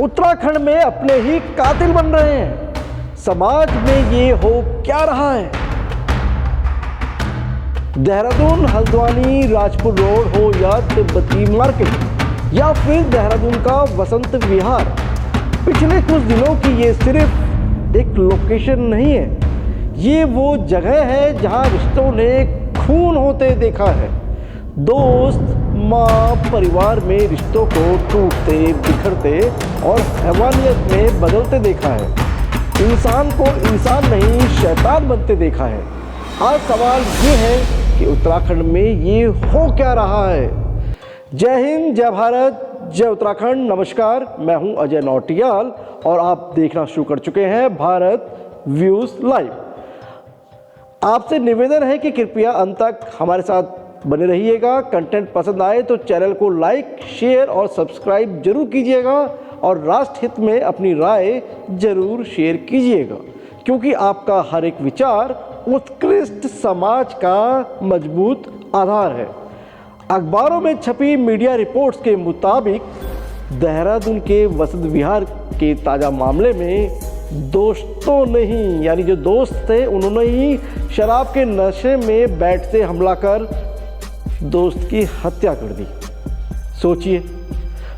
उत्तराखंड में अपने ही कातिल बन रहे हैं। समाज में ये हो क्या रहा है? देहरादून हल्द्वानी राजपुर रोड हो या तिब्बती मार्केट या फिर देहरादून का वसंत विहार, पिछले कुछ दिनों की ये सिर्फ एक लोकेशन नहीं है, ये वो जगह है जहां रिश्तों ने खून होते देखा है। दोस्त, माँ, परिवार में रिश्तों को टूटते, बिखरते और हैवानियत में बदलते देखा है। इंसान को इंसान नहीं, शैतान बनते देखा है। आज सवाल ये है कि उत्तराखंड में ये हो क्या रहा है? जय हिंद, जय भारत, जय उत्तराखंड। नमस्कार, मैं हूं अजय नौटियाल और आप देखना शुरू कर चुके हैं भारत व्यूज लाइव। आपसे निवेदन है कि कृपया अंत तक हमारे साथ बने रहिएगा। कंटेंट पसंद आए तो चैनल को लाइक, शेयर और सब्सक्राइब जरूर कीजिएगा और राष्ट्र हित में अपनी राय जरूर शेयर कीजिएगा, क्योंकि आपका हर एक विचार उत्कृष्ट समाज का मजबूत आधार है। अखबारों में छपी मीडिया रिपोर्ट्स के मुताबिक देहरादून के वसंत विहार के ताज़ा मामले में दोस्तों नहीं, यानी जो दोस्त थे उन्होंने ही शराब के नशे में बेड से हमला कर दोस्त की हत्या कर दी। सोचिए,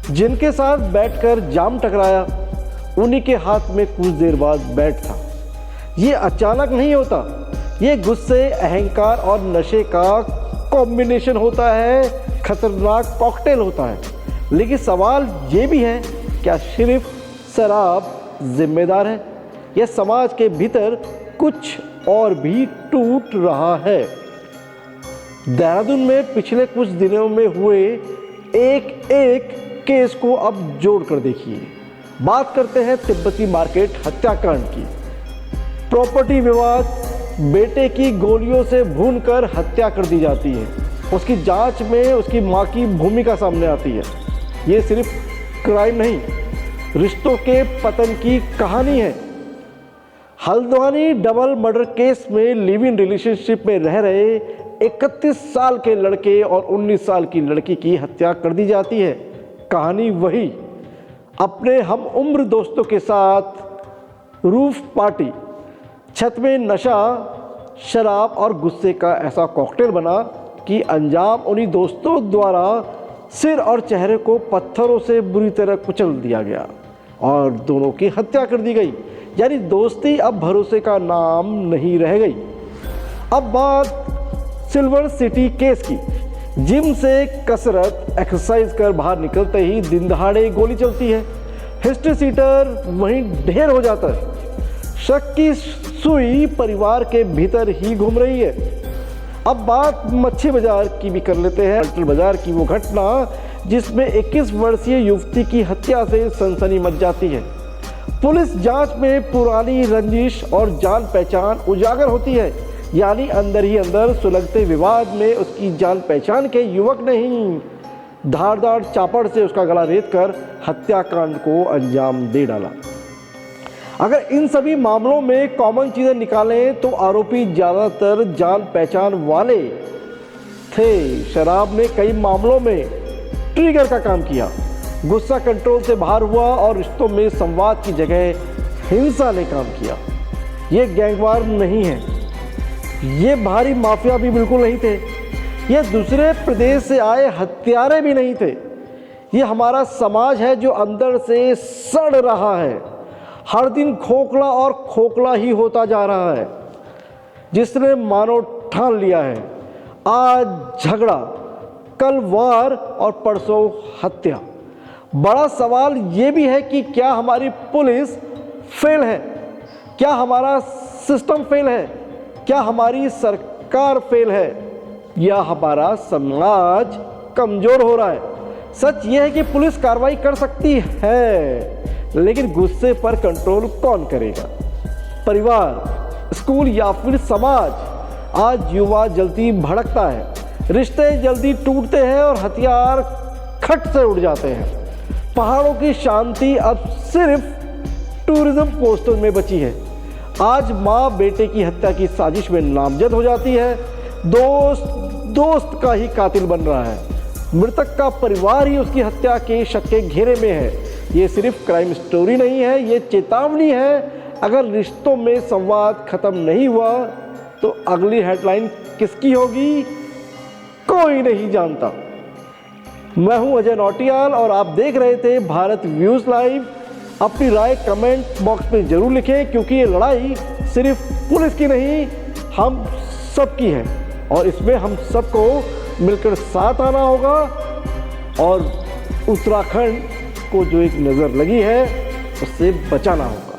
जिनके साथ बैठकर जाम टकराया उन्हीं के हाथ में कुछ देर बाद बैट था। ये अचानक नहीं होता, ये गुस्से, अहंकार और नशे का कॉम्बिनेशन होता है, खतरनाक कॉकटेल होता है। लेकिन सवाल ये भी है, क्या सिर्फ शराब जिम्मेदार है या समाज के भीतर कुछ और भी टूट रहा है? देहरादून में पिछले कुछ दिनों में हुए एक एक केस को अब जोड़ कर देखिए। बात करते हैं तिब्बती मार्केट हत्याकांड की। प्रॉपर्टी विवाद, बेटे की गोलियों से भूनकर हत्या कर दी जाती है। उसकी जांच में उसकी मां की भूमिका सामने आती है। ये सिर्फ क्राइम नहीं, रिश्तों के पतन की कहानी है। हल्द्वानी डबल मर्डर केस में लिव इन रिलेशनशिप में रह रहे 31 साल के लड़के और 19 साल की लड़की की हत्या कर दी जाती है। कहानी वही, अपने हम उम्र दोस्तों के साथ रूफ पार्टी, छत में नशा, शराब और गुस्से का ऐसा कॉकटेल बना कि अंजाम उन्हीं दोस्तों द्वारा सिर और चेहरे को पत्थरों से बुरी तरह कुचल दिया गया और दोनों की हत्या कर दी गई। यानी दोस्ती अब भरोसे का नाम नहीं रह गई। अब बात सिल्वर सिटी केस की। जिम से कसरत, एक्सरसाइज कर बाहर निकलते ही दिन दहाड़े गोली चलती है। हिस्ट्री सीटर वहीं ढेर हो जाता है। शक की सुई परिवार के भीतर ही घूम रही है। अब बात मच्छी बाजार की भी कर लेते हैं। अटल बाजार की वो घटना जिसमें 21 वर्षीय युवती की हत्या से सनसनी मच जाती है। पुलिस जांच में पुरानी रंजिश और जान पहचान उजागर होती है। यानी अंदर ही अंदर सुलगते विवाद में उसकी जान पहचान के युवक ने ही धारदार चापड़ से उसका गला रेत कर हत्याकांड को अंजाम दे डाला। अगर इन सभी मामलों में कॉमन चीजें निकालें तो आरोपी ज्यादातर जान पहचान वाले थे। शराब ने कई मामलों में ट्रिगर का काम किया। गुस्सा कंट्रोल से बाहर हुआ और रिश्तों में संवाद की जगह हिंसा ने काम किया। ये गैंगवार नहीं है, ये भारी माफिया भी बिल्कुल नहीं थे, ये दूसरे प्रदेश से आए हत्यारे भी नहीं थे। ये हमारा समाज है जो अंदर से सड़ रहा है, हर दिन खोखला और खोखला ही होता जा रहा है, जिसने मानो ठान लिया है आज झगड़ा, कल वार और परसों हत्या। बड़ा सवाल ये भी है कि क्या हमारी पुलिस फेल है? क्या हमारा सिस्टम फेल है? क्या हमारी सरकार फेल है? या हमारा समाज कमजोर हो रहा है? सच ये है कि पुलिस कार्रवाई कर सकती है, लेकिन गुस्से पर कंट्रोल कौन करेगा? परिवार, स्कूल या फिर समाज? आज युवा जल्दी भड़कता है, रिश्ते जल्दी टूटते हैं और हथियार खट से उड़ जाते हैं। पहाड़ों की शांति अब सिर्फ टूरिज्म पोस्टर में बची है। आज माँ बेटे की हत्या की साजिश में नामजद हो जाती है। दोस्त का ही कातिल बन रहा है। मृतक का परिवार ही उसकी हत्या के शक के घेरे में है। ये सिर्फ क्राइम स्टोरी नहीं है, ये चेतावनी है। अगर रिश्तों में संवाद खत्म नहीं हुआ तो अगली हेडलाइन किसकी होगी, कोई नहीं जानता। मैं हूं अजय नौटियाल और आप देख रहे थे भारत व्यूज लाइव। अपनी राय कमेंट बॉक्स में जरूर लिखें, क्योंकि ये लड़ाई सिर्फ पुलिस की नहीं, हम सबकी है और इसमें हम सबको मिलकर साथ आना होगा और उत्तराखंड को जो एक नज़र लगी है उससे बचाना होगा।